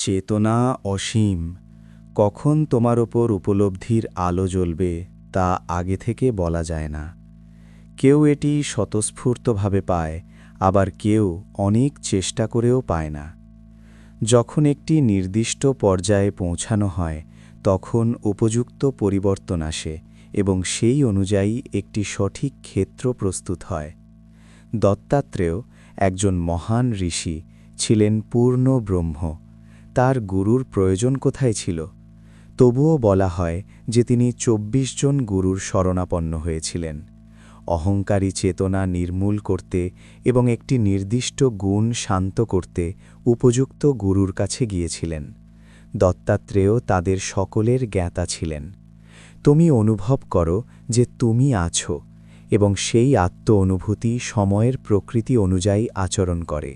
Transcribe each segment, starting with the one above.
চেতনা অসীম। কখন তোমার ওপর উপলব্ধির আলো জ্বলবে তা আগে থেকে বলা যায় না। কেউ এটি স্বতঃস্ফূর্তভাবে পায়, আবার কেউ অনেক চেষ্টা করেও পায় না। যখন একটি নির্দিষ্ট পর্যায়ে পৌঁছানো হয়, তখন উপযুক্ত পরিবর্তন আসে এবং সেই অনুযায়ী একটি সঠিক ক্ষেত্র প্রস্তুত হয়। দত্তাত্রেয়, একজন মহান ঋষি, ছিলেন পূর্ণ ব্রহ্ম। তার গুরুর প্রয়োজন কোথায় ছিল? তবুও বলা হয় যে তিনি ২৪ জন গুরুর শরণাপন্ন হয়েছিলেন। অহংকারী চেতনা নির্মূল করতে এবং একটি নির্দিষ্ট গুণ শান্ত করতে উপযুক্ত গুরুর কাছে গিয়েছিলেন। দত্তাত্রেয় তাদের সকলের জ্ঞাতা ছিলেন। তুমি অনুভব করো যে তুমি আছো, এবং সেই আত্ম অনুভূতি সময়ের প্রকৃতি অনুযায়ী আচরণ করে।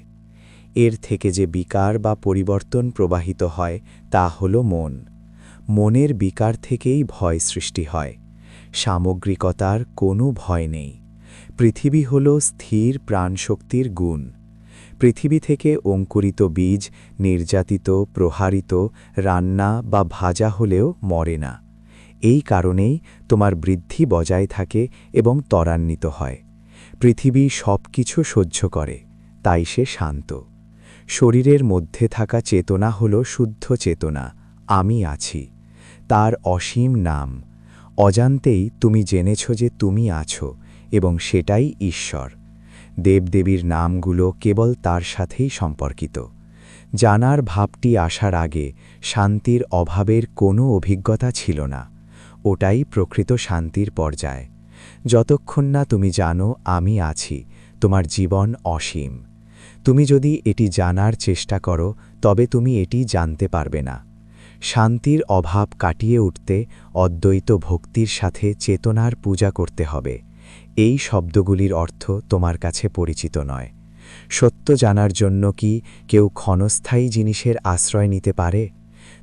এর থেকে যে বিকার বা পরিবর্তন প্রবাহিত হয় তা হল মন। মনের বিকার থেকেই ভয় সৃষ্টি হয়। সামগ্রিকতার কোনো ভয় নেই। পৃথিবী হল স্থির প্রাণশক্তির গুণ। পৃথিবী থেকে অঙ্কুরিত বীজ নির্যাতিত, প্রহারিত, রান্না বা ভাজা হলেও মরে না। এই কারণেই তোমার বৃদ্ধি বজায় থাকে এবং ত্বরান্বিত হয়। পৃথিবী সব কিছু সহ্য করে, তাই সে শান্ত। শরীরের মধ্যে থাকা চেতনা হল শুদ্ধ চেতনা, আমি আছি। তার অসীম নাম। অজান্তেই তুমি জেনেছ যে তুমি আছো, এবং সেটাই ঈশ্বর। দেবদেবীর নামগুলো কেবল তার সাথেই সম্পর্কিত। জানার ভাবটি আসার আগে শান্তির অভাবের কোনো অভিজ্ঞতা ছিল না। ওটাই প্রকৃত শান্তির পর্যায়। যতক্ষণ না তুমি জানো আমি আছি, তোমার জীবন অসীম। তুমি যদি এটি জানার চেষ্টা করো, তবে তুমি এটি জানতে পারবে না। শান্তির অভাব কাটিয়ে উঠতে অদ্বৈত ভক্তির সাথে চেতনার পূজা করতে হবে। এই শব্দগুলির অর্থ তোমার কাছে পরিচিত নয়। সত্য জানার জন্য কি কেউ ক্ষণস্থায়ী জিনিসের আশ্রয় নিতে পারে?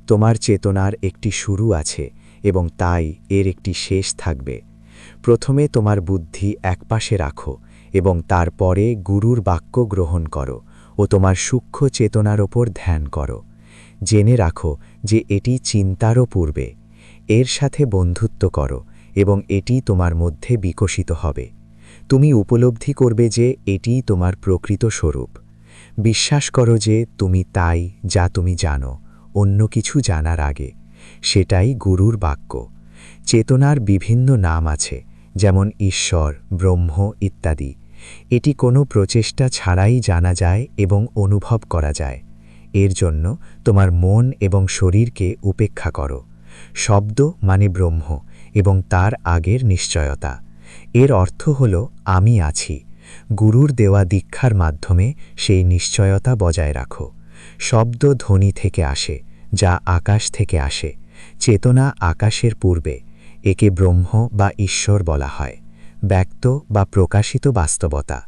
তোমার চেতনার একটি শুরু আছে, এবং তাই এর একটি শেষ থাকবে। প্রথমে তোমার বুদ্ধি একপাশে রাখো, এবং তারপরে গুরুর বাক্য গ্রহণ করো ও তোমার সূক্ষ্ম চেতনার ওপর ধ্যান করো। জেনে রাখো যে এটি চিন্তারও পূর্বে। এর সাথে বন্ধুত্ব করো, এবং এটি তোমার মধ্যে বিকশিত হবে। তুমি উপলব্ধি করবে যে এটিই তোমার প্রকৃত স্বরূপ। বিশ্বাস করো যে তুমি তাই যা তুমি জানো, অন্য কিছু জানার আগে। সেটাই গুরুর বাক্য। চেতনার বিভিন্ন নাম আছে, যেমন ঈশ্বর, ব্রহ্ম ইত্যাদি। এটি কোনো প্রচেষ্টা ছাড়াই জানা যায় এবং অনুভব করা যায়। এর জন্য তোমার মন এবং শরীরকে উপেক্ষা করো। শব্দ মানে ব্রহ্ম, এবং তার আগের নিশ্চয়তা। এর অর্থ হল আমি আছি। গুরুর দেওয়া দীক্ষার মাধ্যমে সেই নিশ্চয়তা বজায় রাখো। শব্দ ধ্বনি থেকে আসে, যা আকাশ থেকে আসে। চেতনা আকাশের পূর্বে। একে ব্রহ্ম বা ঈশ্বর বলা হয়। ব্যক্ত বা প্রকাশিত বাস্তবতা।